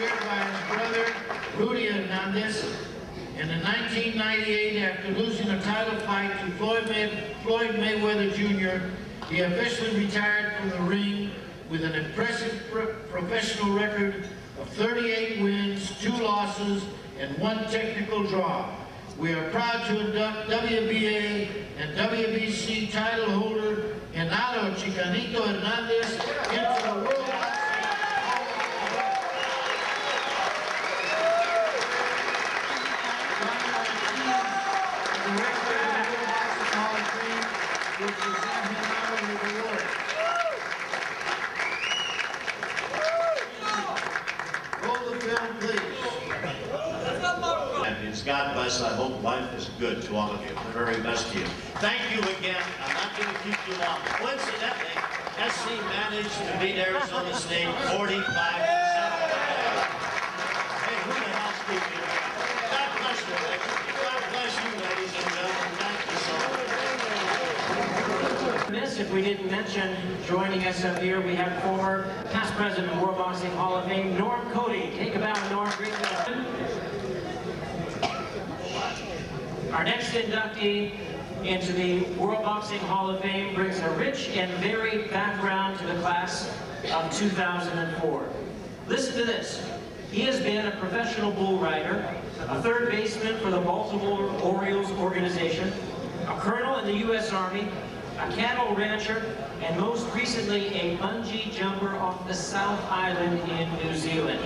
reared by his brother, Rudy Hernandez. And in 1998, after losing a title fight to Floyd Mayweather Jr., he officially retired from the ring with an impressive professional record of 38 wins, 2 losses, and 1 technical draw. We are proud to induct WBA and WBC title holder Genaro Chicanito Hernandez into the World Hall of Fame, which is in his honor with award. Roll the film, please. God bless. I hope life is good to all of you. The very best to you. Thank you again. I'm not going to keep you long. Coincidentally, SC managed to beat Arizona State 45-7. Hey, who the hell's speaking? God bless you, Rick. God bless you, ladies and gentlemen. Thank you so much. Miss, if we didn't mention, joining us up here, we have former past president of World Boxing Hall of Fame, Norm Cody. Take a bow, Norm. Great welcome. Our next inductee into the World Boxing Hall of Fame brings a rich and varied background to the class of 2004. Listen to this. He has been a professional bull rider, a third baseman for the Baltimore Orioles organization, a colonel in the U.S. Army, a cattle rancher, and most recently a bungee jumper off the South Island in New Zealand.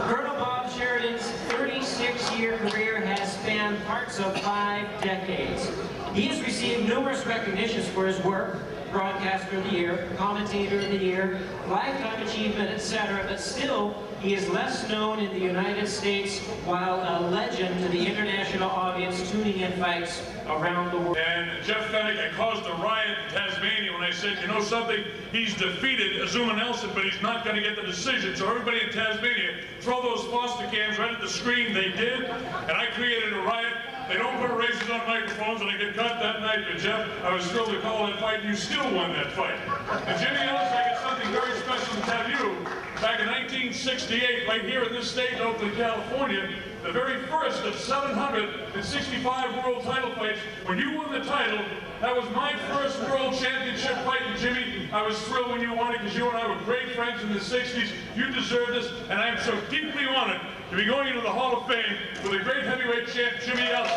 Colonel Bob Sheridan's 36-year career has spanned parts of 5 decades. He has received numerous recognitions for his work: Broadcaster of the Year, Commentator of the Year, Lifetime Achievement, etc., but still, he is less known in the United States, while a legend to the international audience tuning in fights around the world. And Jeff Fennick, I caused a riot in Tasmania when I said, you know something, he's defeated Azuma Nelson, but he's not going to get the decision. So everybody in Tasmania, throw those Foster cams right at the screen. They did, and I created a riot. They don't put races on microphones, and I get caught that night. But Jeff, I was thrilled to call that fight, and you still won that fight. And Jimmy Ellis, I got something very special to tell you. Back in 1968, right here in this state, Oakland, California, the very first of 765 world title fights, when you won the title, that was my first world championship fight. And Jimmy, I was thrilled when you won it because you and I were great friends in the 60s. You deserve this, and I'm so deeply honored to be going into the Hall of Fame with a great heavyweight champ, Jimmy Ellis.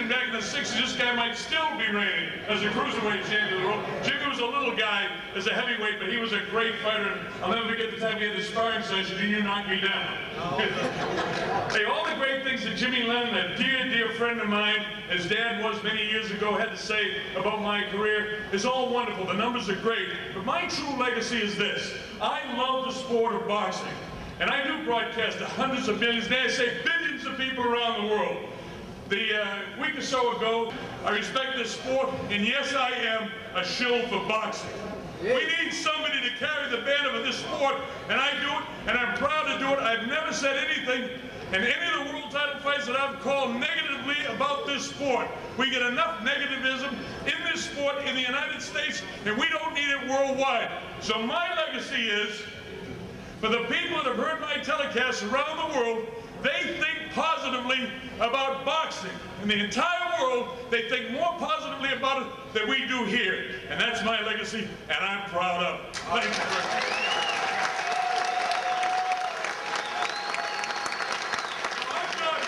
Back in the 60s, this guy might still be reigning as a cruiserweight champion of the world. Jimmy was a little guy as a heavyweight, but he was a great fighter. I'll never forget the time we had the sparring session and you knocked me down. Hey, all the great things that Jimmy Lennon, a dear, dear friend of mine, as Dad was many years ago, had to say about my career is all wonderful. The numbers are great. But my true legacy is this. I love the sport of boxing. And I do broadcast to hundreds of millions, dare I say billions of people around the world. The week or so ago, I respect this sport, and yes, I am a shill for boxing. We need somebody to carry the banner of this sport, and I do it, and I'm proud to do it. I've never said anything in any of the world title fights that I've called negatively about this sport. We get enough negativism in this sport in the United States, and we don't need it worldwide. So my legacy is, for the people that have heard my telecasts around the world, they think positively about boxing. In the entire world, they think more positively about it than we do here. And that's my legacy, and I'm proud of it. Thank you very much. I've got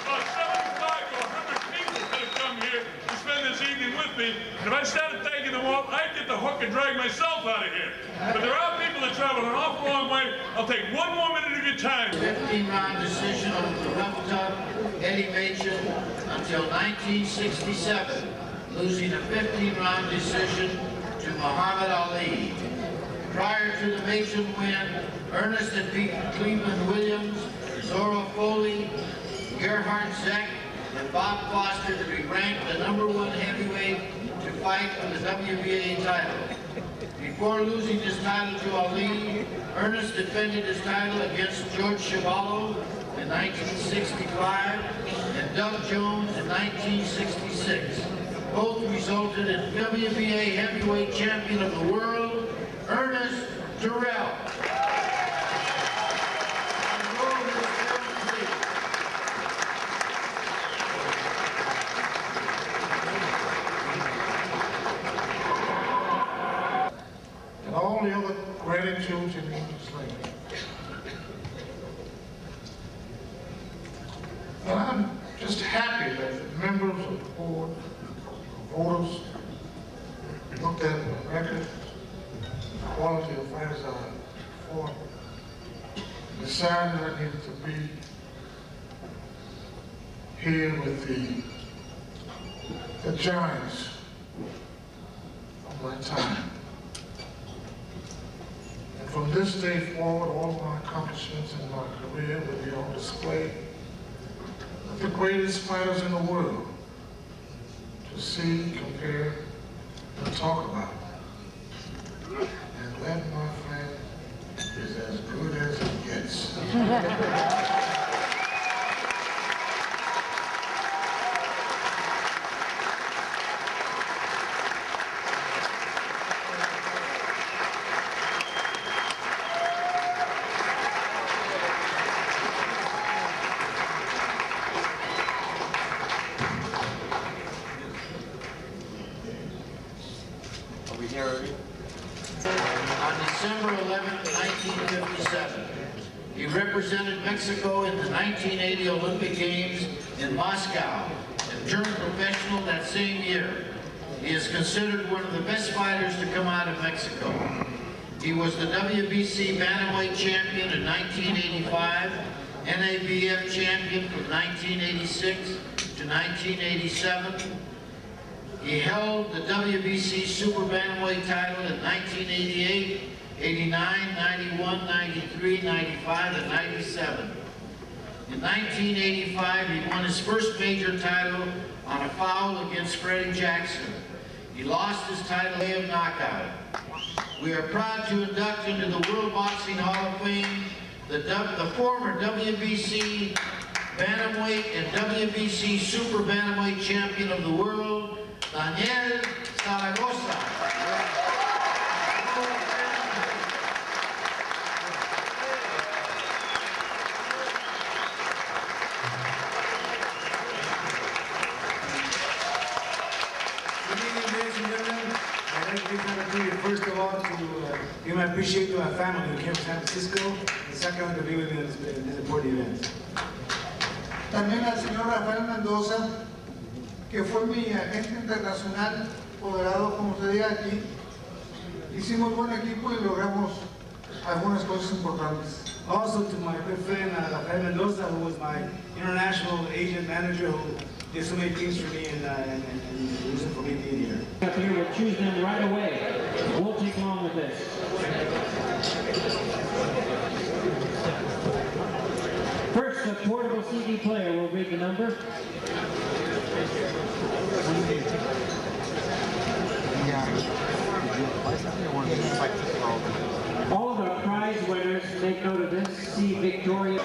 about 75 to 100 people that have come here to spend this evening with me. And if I started thanking them all, I'd get the hook and drag myself out of here. But there are people that travel an awful long way. I'll take one more minute of your time. 15-round decision over the rough tough Eddie Machen until 1967, losing a 15-round decision to Muhammad Ali. Prior to the Machen win, Ernest had beaten Cleveland Williams, Zora Foley, Gerhard Zeck, and Bob Foster to be ranked the #1 heavyweight to fight for the WBA title. Before losing his title to Ali, Ernest defended his title against George Chuvalo in 1965 and Doug Jones in 1966. Both resulted in WBA heavyweight champion of the world, Ernest Terrell. And all the other gratitudes in English language. And I'm just happy that the members of the board, voters, looked at the record, the quality of fighters I fought, and decided that I needed to be here with the giants of my time. And from this day forward, all of my accomplishments in my career will be on display with the greatest fighters in the world to see, compare, and talk about. And that, my friend, is as good as it gets. On December 11, 1957, he represented Mexico in the 1980 Olympic Games in Moscow and turned professional that same year. He is considered one of the best fighters to come out of Mexico. He was the WBC Bantamweight champion in 1985, NABF champion from 1986 to 1987. He held the WBC Super Bantamweight title in 1988, 89, 91, 93, 95, and 97. In 1985, he won his first major title on a foul against Freddie Jackson. He lost his title via knockout. We are proud to induct into the World Boxing Hall of Fame the former WBC Bantamweight and WBC Super Bantamweight champion of the world, Daniel Zaragoza. Good evening, ladies and gentlemen. I'd like to take time to you, first of all, to give my appreciation to my family who came from San Francisco, and second, to be with me in this important event. También al señor Rafael Mendoza, que fue mi agente internacional, apoderado, como se diga aquí. Hicimos buen equipo y logramos algunas cosas importantes. Also to my good friend Rafael Mendoza, who was my international agent manager, who did so many things for me and the reason for me being here. Up here, we'll choose them right away. Won't take long with this. First, a portable CD player will read the number. All of our prize winners, take note of this, see Victoria.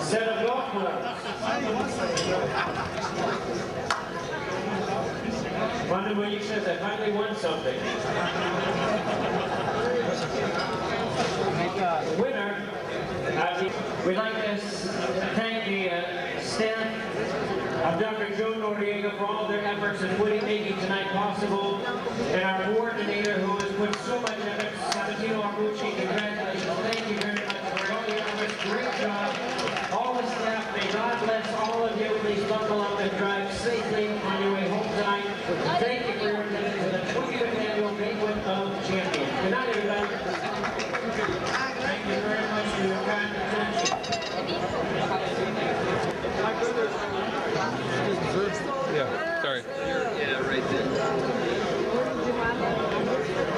Set of golf clubs. Wonder when he says, I finally won something. Winner, we'd like to thank the staff of Dr. Joe Noriega for all their efforts in making tonight possible, and our coordinator who has put so much effort, Sabatino Arbucci, congratulations. Thank you very much for all your efforts. Great job. All the staff, may God bless all of you. Please buckle up and drive safely on your way home tonight. Thank you for your attendance to the 20th annual Banquet of Champions. Good night, everybody. Thank you very much for your kind attention. Yeah, sorry. Yeah, right there.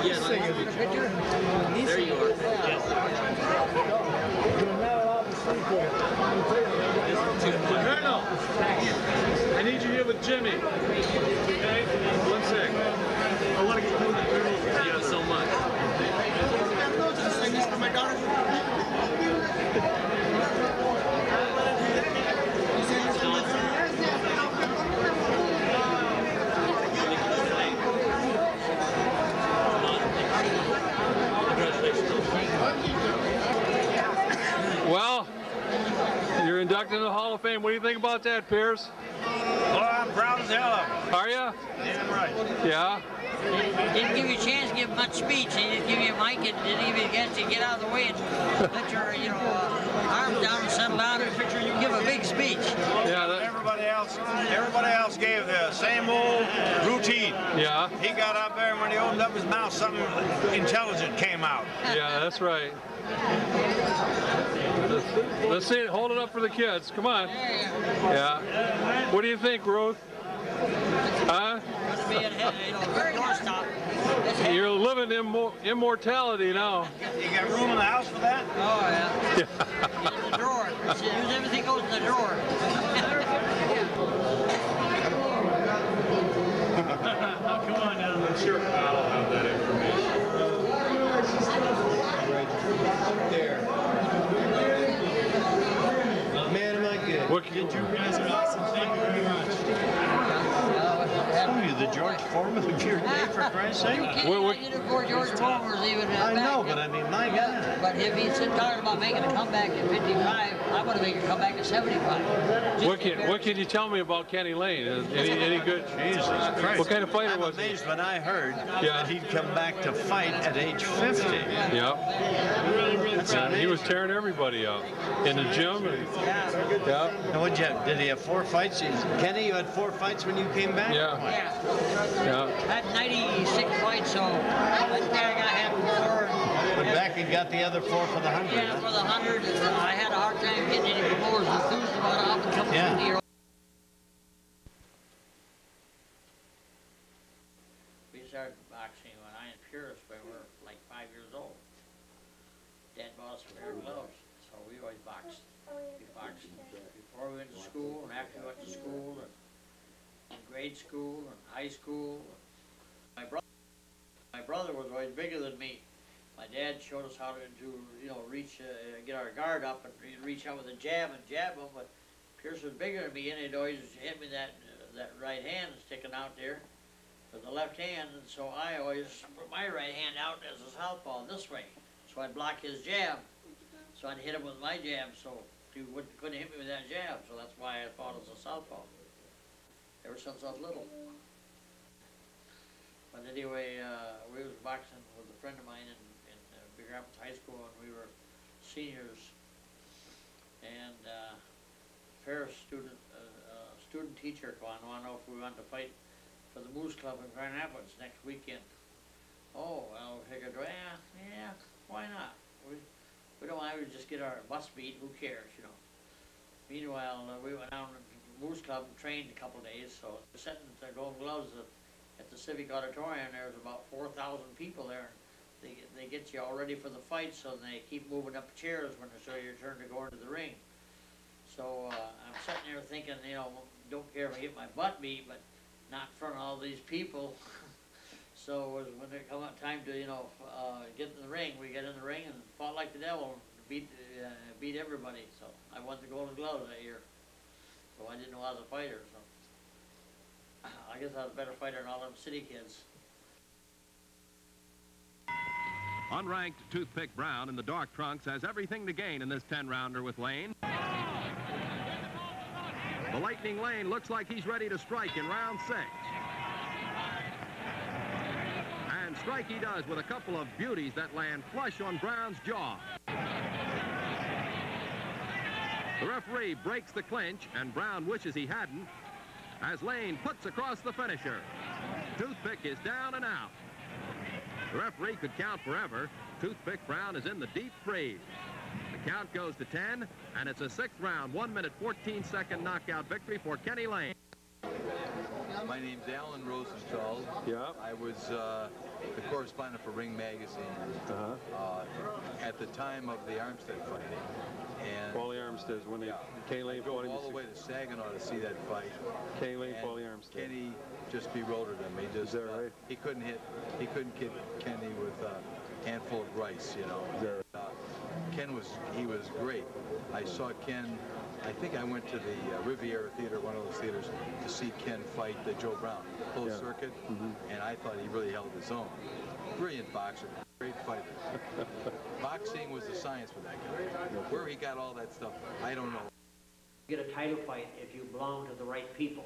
Yeah, there you are. Yes. Colonel! inducted into the Hall of Fame. What do you think about that, Pierce? Oh, I'm proud as hell of him. Are you? Damn right. Yeah. Didn't give you a chance to give much speech. He just give you a mic and didn't even get to get out of the way and let your, arms down and settle down and give a big speech. Yeah. Everybody else gave the same old routine. Yeah. He got up there and when he opened up his mouth, something intelligent came out. Yeah, that's right. Let's see it. Hold it up for the kids. Come on. Yeah. What do you think, Ruth? Huh? You're living immortality now. You got room in the house for that? Oh, yeah. In the drawer. Everything goes in the drawer. Come on down. I'm sure I'll have that information. There. Man, am I good. What, you guys are awesome. Thank you very much. Are you the George Foreman of your day, for Christ's sake? I did it before George Foreman was even I know, but I mean, my God. But if he's talking about making a comeback at 55, I want to make a comeback at 75. What can you tell me about Kenny Lane? Any good? Jesus Christ. What kind of fighter was he? I'm amazed when I heard that he'd come back to fight at age 50. Yep. He was tearing everybody up in the gym. Yeah. And did he have 4 fights? Kenny, you had 4 fights when you came back? Yeah. Yeah. Had 96 fights, so that guy had 4. Went back and got the other 4 for the 100. Yeah, for the 100. I had a hard time getting any promoters enthused about an up-and-coming 50-year-old. We started boxing when I and Pierce were like 5 years old. Dad bought us a pair of gloves, so we always boxed. We boxed before we went to school and after we went to school and in grade school and high school. My brother was always bigger than me. My dad showed us how to reach, get our guard up and reach out with a jab and jab him, but Pierce was bigger than me and he'd always hit me that right hand sticking out there with the left hand, and so I always put my right hand out as a southpaw this way, so I'd block his jab. So I'd hit him with my jab, so he couldn't hit me with that jab, so that's why I fought as a southpaw. Ever since I was little. But anyway, we was boxing with a friend of mine in Big Rapids High School, and we were seniors. And Ferris student teacher wanted to know if we wanted to fight for the Moose Club in Grand Rapids next weekend. Oh, well, we figured, yeah, why not? We don't want to just get our bus beat. Who cares, Meanwhile, we went down to Moose Club and trained a couple of days, so we're sitting at the Golden Gloves at the Civic Auditorium. There's about 4,000 people there. They get you all ready for the fight, so they keep moving up chairs when it's your turn to go into the ring. So I'm sitting there thinking, don't care if I get my butt beat, but not in front of all these people. So when it come up time to get in the ring, we get in the ring and fought like the devil, beat everybody. So I won the Golden Gloves that year. So I didn't know I was a fighter, so I guess I was a better fighter than all them city kids. Unranked Toothpick Brown in the dark trunks has everything to gain in this 10-rounder with Lane. The Lightning Lane looks like he's ready to strike in round 6. And strike he does with a couple of beauties that land flush on Brown's jaw. The referee breaks the clinch, and Brown wishes he hadn't, as Lane puts across the finisher. Toothpick is down and out. The referee could count forever. Toothpick Brown is in the deep freeze. The count goes to 10, and it's a 6th round, 1-minute, 14-second knockout victory for Kenny Lane. My name's Alan Rosenthal. Yeah. I was the correspondent for Ring Magazine at the time of the Armstead fighting. And Paulie Armstead, when Kenny Lane go fought him all the way to Saginaw to see that fight. Kenny Lane, Paulie Armstead. Kenny just bewildered him. He just right? he couldn't hit Kenny with a handful of rice, Ken was great. I saw Ken. I think I went to the Riviera Theater, one of those theaters, to see Ken fight Joe Brown, closed circuit, and I thought he really held his own. Brilliant boxer, great fighter. Boxing was the science for that guy. Where he got all that stuff, I don't know. get a title fight if you belong to the right people.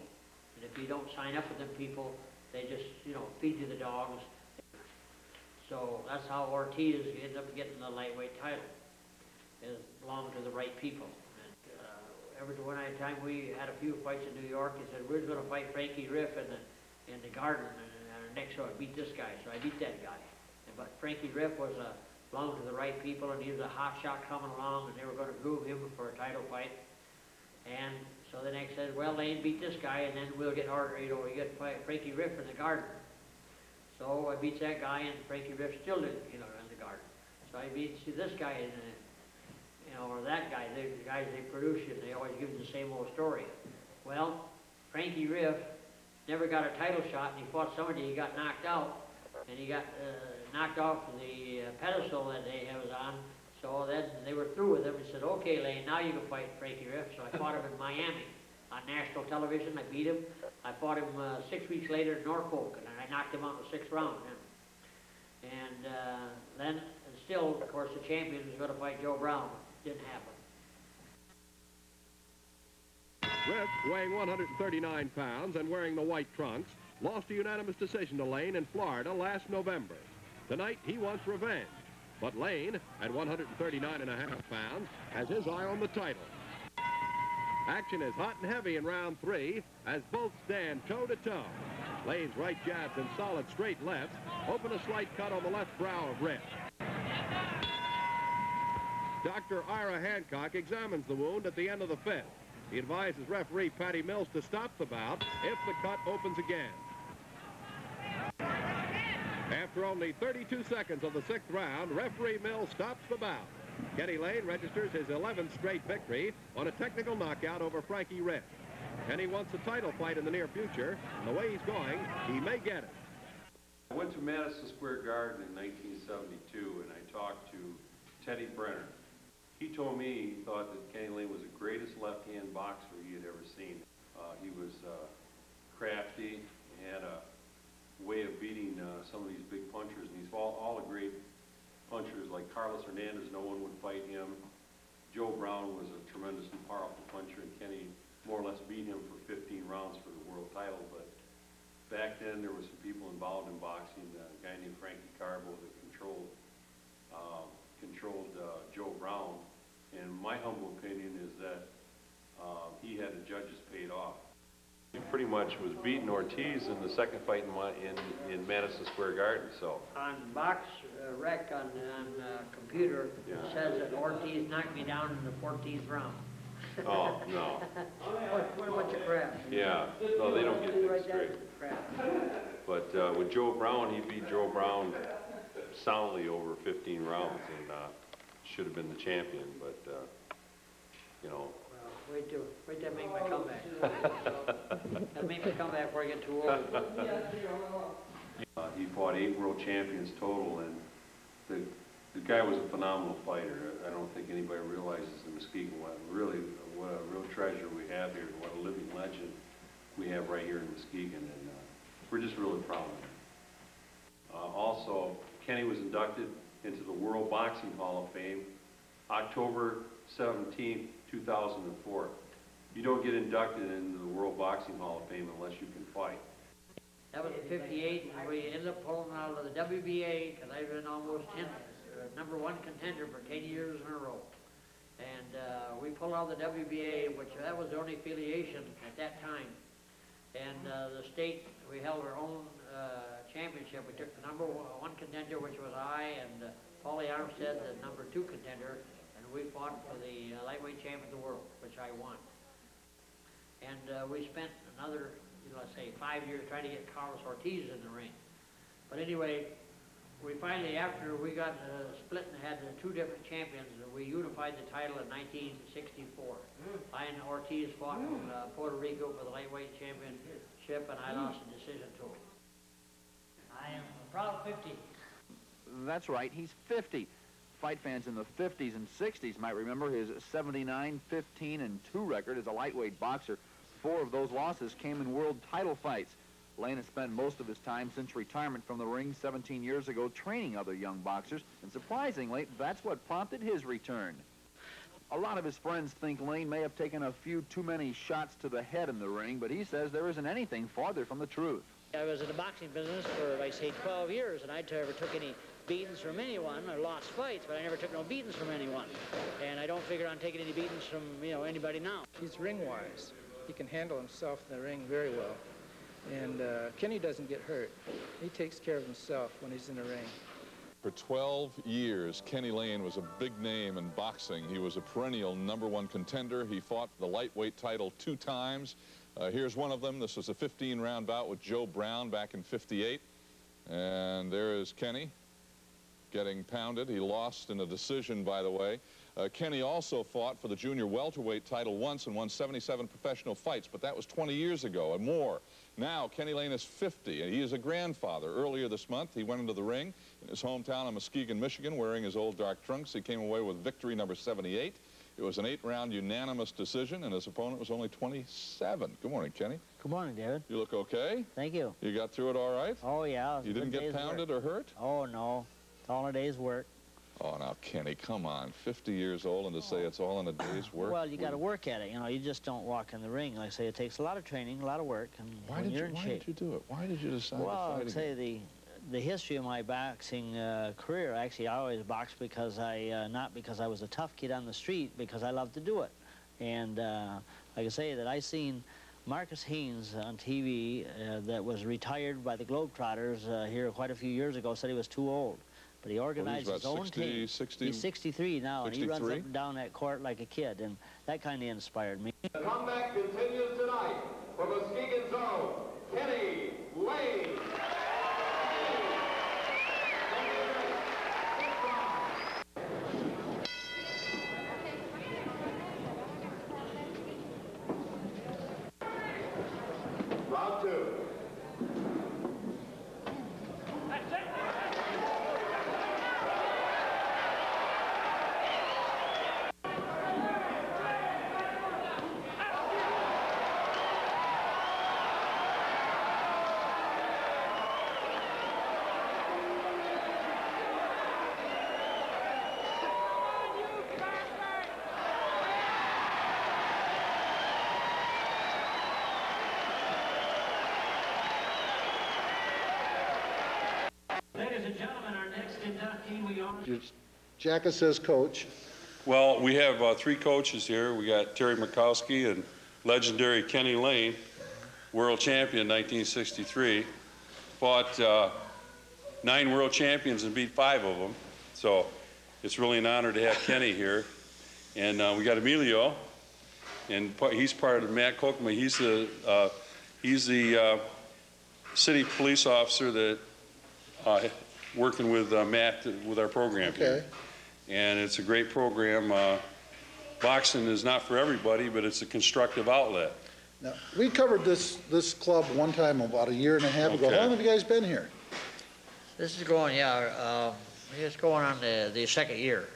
And if you don't sign up with them people, they just, you know, feed you the dogs. So that's how Ortiz ended up getting the lightweight title, is belong to the right people. And every time we had a few fights in New York, he said, we're going to fight Frankie Riff in the Garden, and next show I beat this guy, so I beat that guy. But Frankie Riff was belonged to the right people, and he was a hot shot coming along, and they were going to groom him for a title fight. And so then I said, well, Lane beat this guy, and then we'll get harder, you know, we get Frankie Riff in the Garden. So I beat that guy, and Frankie Riff still didn't, you know, in the Garden. So I beat this guy, in, you know, or that guy. The guys they produce you, they always give you the same old story. Well, Frankie Riff never got a title shot, and he fought somebody, he got knocked out, and he got knocked off the pedestal that he was on. So then they were through with him and said, okay, Lane, now you can fight Frankie Riff. So I fought him in Miami on national television. I beat him. I fought him 6 weeks later in Norfolk, and I knocked him out in the 6th round. And then, and still, of course, the champion was going to fight Joe Brown. Didn't happen. Riff, weighing 139 pounds and wearing the white trunks, lost a unanimous decision to Lane in Florida last November. Tonight, he wants revenge. But Lane, at 139.5 pounds, has his eye on the title. Action is hot and heavy in round 3 as both stand toe-to-toe. Lane's right jabs and solid straight lefts open a slight cut on the left brow of Riff. Dr. Ira Hancock examines the wound at the end of the 5th. He advises referee Patty Mills to stop the bout if the cut opens again. After only 32 seconds of the 6th round, referee Mills stops the bout. Kenny Lane registers his 11th straight victory on a technical knockout over Frankie Riff. Kenny wants a title fight in the near future, and the way he's going, he may get it. I went to Madison Square Garden in 1972, and I talked to Teddy Brenner. He told me he thought that Kenny Lane was the greatest left-hand boxer he had ever seen. He was crafty, he had a way of beating some of these big punchers, and he's all the great punchers like Carlos Hernandez. No one would fight him. Joe Brown was a tremendously powerful puncher, and Kenny more or less beat him for 15 rounds for the world title. But back then there were some people involved in boxing, a guy named Frankie Carbo that controlled Joe Brown, and my humble opinion is that he had the judges paid off. He pretty much was beating Ortiz in the second fight in Madison Square Garden. So on box rec on computer, it says that Ortiz knocked me down in the 14th round. Oh no! What a bunch of crap. Yeah, no, they don't get things straight. But with Joe Brown, he beat Joe Brown soundly over 15 rounds, and should have been the champion. But you know. Wait till I make my comeback. That'll make my comeback before I get too old. He fought 8 world champions total, and the guy was a phenomenal fighter. I don't think anybody realizes in Muskegon what a real treasure we have here, what a living legend we have right here in Muskegon, and we're just really proud of him. Also, Kenny was inducted into the World Boxing Hall of Fame October 17th, 2004. You don't get inducted into the World Boxing Hall of Fame unless you can fight. That was in '58, and we ended up pulling out of the WBA because I've been almost #1 contender for 10 years in a row. And we pulled out of the WBA, which that was the only affiliation at that time. And the state, we held our own championship. We took the #1 contender, which was I, and Paulie Armstead, the #2 contender. We fought for the lightweight champion of the world, which I won. And we spent another, let's say, 5 years trying to get Carlos Ortiz in the ring. But anyway, we finally, after we got split and had 2 different champions, we unified the title in 1964. I and Ortiz fought in Puerto Rico for the lightweight championship, and I lost a decision to him. I am a proud 50. That's right, he's 50. Fight fans in the 50s and 60s might remember his 79-15-2 record as a lightweight boxer. 4 of those losses came in world title fights. Lane has spent most of his time since retirement from the ring 17 years ago training other young boxers, and surprisingly, that's what prompted his return. A lot of his friends think Lane may have taken a few too many shots to the head in the ring, but he says there isn't anything farther from the truth. I was in the boxing business for, I say, 12 years, and I never took any beatings from anyone or lost fights, but I never took no beatings from anyone. And I don't figure on taking any beatings from, anybody now. He's ring-wise. He can handle himself in the ring very well. And Kenny doesn't get hurt. He takes care of himself when he's in the ring. For 12 years, Kenny Lane was a big name in boxing. He was a perennial #1 contender. He fought the lightweight title 2 times. Here's one of them. This was a 15-round bout with Joe Brown back in '58. And there is Kenny getting pounded. He lost in a decision, by the way. Kenny also fought for the junior welterweight title once and won 77 professional fights, but that was 20 years ago and more. Now, Kenny Lane is 50, and he is a grandfather. Earlier this month, he went into the ring in his hometown of Muskegon, Michigan, wearing his old dark trunks. He came away with victory number 78. It was an 8-round unanimous decision, and his opponent was only 27. Good morning, Kenny. Good morning, David. You look okay? Thank you. You got through it all right? Oh, yeah. You didn't get pounded or hurt? Oh, no. It's all in a day's work. Oh, now, Kenny, come on. 50 years old and to say it's all in a day's work? Well, you got to work at it. You just don't walk in the ring. Like I say, it takes a lot of training, a lot of work, and why did you do it? Why did you decide to fight Well, I'd say again? the history of my boxing career, actually, I always boxed because not because I was a tough kid on the street, because I loved to do it. And like I say, that I seen Marcus Haynes on TV that was retired by the Globetrotters here quite a few years ago, said he was too old. But he organized his own team. 60? He's 63 now, and he runs 63? up and down that court like a kid, and that kind of inspired me. The comeback continues tonight for Muskegon's own Kenny Lane. Round 2. Ladies and gentlemen, our next inductee, we are... Jacka says coach. Well, we have 3 coaches here. We got Terry Murkowski and legendary Kenny Lane, world champion 1963. Fought 9 world champions and beat 5 of them. So it's really an honor to have Kenny here. And we got Emilio, and he's part of Matt Kokema. He's the city police officer that working with Matt with our program here. And it's a great program. Boxing is not for everybody, but it's a constructive outlet. Now, we covered this club one time about a year and a half ago. How long have you guys been here? This is going, it's going on the second year.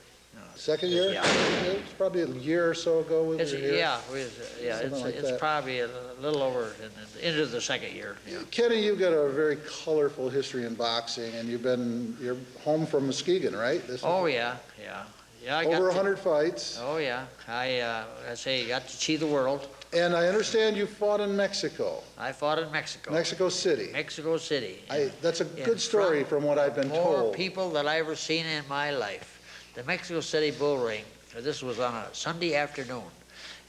Second year? Yeah. It's probably a year or so ago we were here. It's probably a little over into the second year. Yeah. Kenny, you've got a very colorful history in boxing, and you're home from Muskegon, right? Yeah, I got over 100 fights. Oh yeah, I say got to see the world. And I understand you fought in Mexico. I fought in Mexico. Mexico City. Mexico City. That's a good story from what I've been told. More people that I ever seen in my life. The Mexico City Bull Ring. This was on a Sunday afternoon,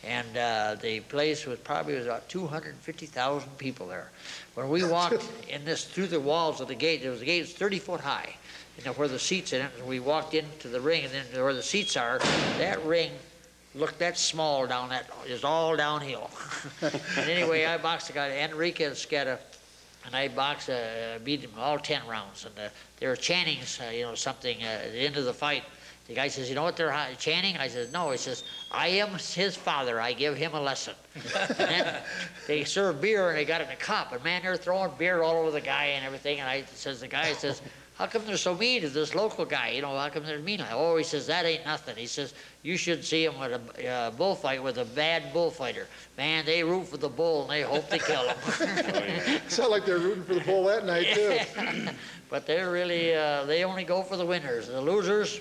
and the place was probably about 250,000 people there. When we walked through the walls of the gate, the gate was 30 foot high. Where the seats in it, and we walked into the ring, and then where the seats are, that ring looked that small down that, is all downhill. And anyway, I boxed a guy, Enrique Esqueda, and I boxed, beat him all 10 rounds. And they were chanting, something at the end of the fight. The guy says, you know what they're chanting? I says, no. He says, I am his father. I give him a lesson. And then they serve beer, and they got it in a cup. And, man, they're throwing beer all over the guy and everything. And the guy says, how come they're so mean to this local guy? How come they're mean? Oh, he says, that ain't nothing. He says, you should see him with a bullfight with a bad bullfighter. Man, they root for the bull, and they hope they kill him. Sound like they're rooting for the bull that night, too. But they're really, they only go for the winners. The losers,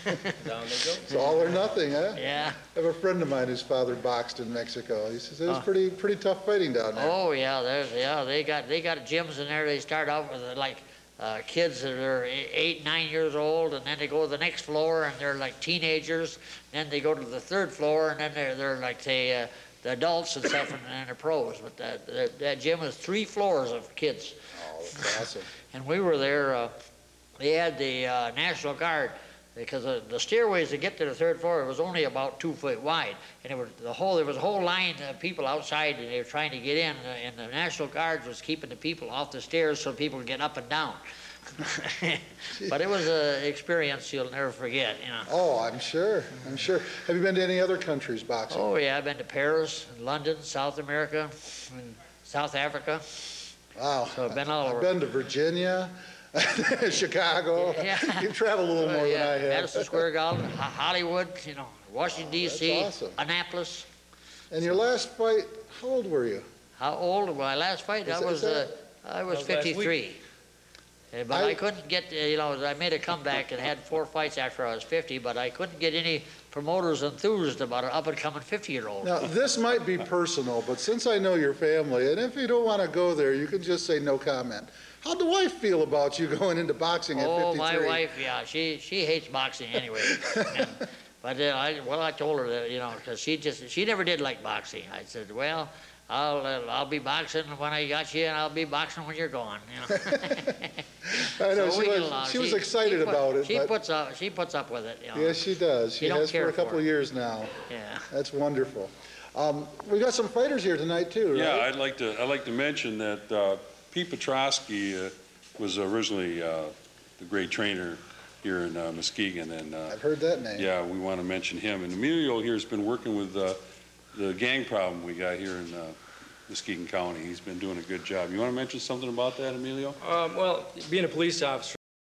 Down they go. It's all or nothing, huh? Yeah. I have a friend of mine whose father boxed in Mexico. He says it was pretty tough fighting down there. Oh yeah, they got gyms in there. They start out with like kids that are 8, 9 years old, and then they go to the next floor and they're like teenagers. Then they go to the third floor, and then they're like the adults and stuff, and they're pros. But that gym is 3 floors of kids. Oh, that's awesome. And we were there. They had the National Guard, because the stairways to get to the third floor was only about 2 feet wide, and there was a whole line of people outside, and they were trying to get in, and the National Guard was keeping the people off the stairs so people could get up and down. But it was an experience you'll never forget, you know. Oh, I'm sure. I'm sure. Have you been to any other countries boxing? Oh yeah, I've been to Paris, London, South America, and South Africa. Wow. So I've been all over. I've been to Virginia. Chicago. Yeah. You've traveled a little more than I have. Madison Square Garden, Hollywood, you know, Washington, D.C., that's awesome. Annapolis. And your last fight, how old were you? How old? My last fight, I was 53. But I couldn't get, you know, I made a comeback and had 4 fights after I was 50, but I couldn't get any promoters enthused about an up-and-coming 50-year-old. Now, this might be personal, but since I know your family, and if you don't want to go there, you can just say no comment. How'd the wife feel about you going into boxing at 53? Oh, my wife, yeah, she hates boxing anyway. But I told her that, you know, because she never did like boxing. I said, well, I'll be boxing when I got you, and I'll be boxing when you're gone. You know. I know, So she was excited about it. She puts up with it. You know. Yes, she does. She has for a couple of years now. Yeah. That's wonderful. We got some fighters here tonight too, right? Yeah, I'd like to mention that Pete Petrosky was originally the great trainer here in Muskegon, and I've heard that name. Yeah, we want to mention him. And Emilio here has been working with the gang problem we got here in Muskegon County. He's been doing a good job. You want to mention something about that, Emilio? Well, being a police officer,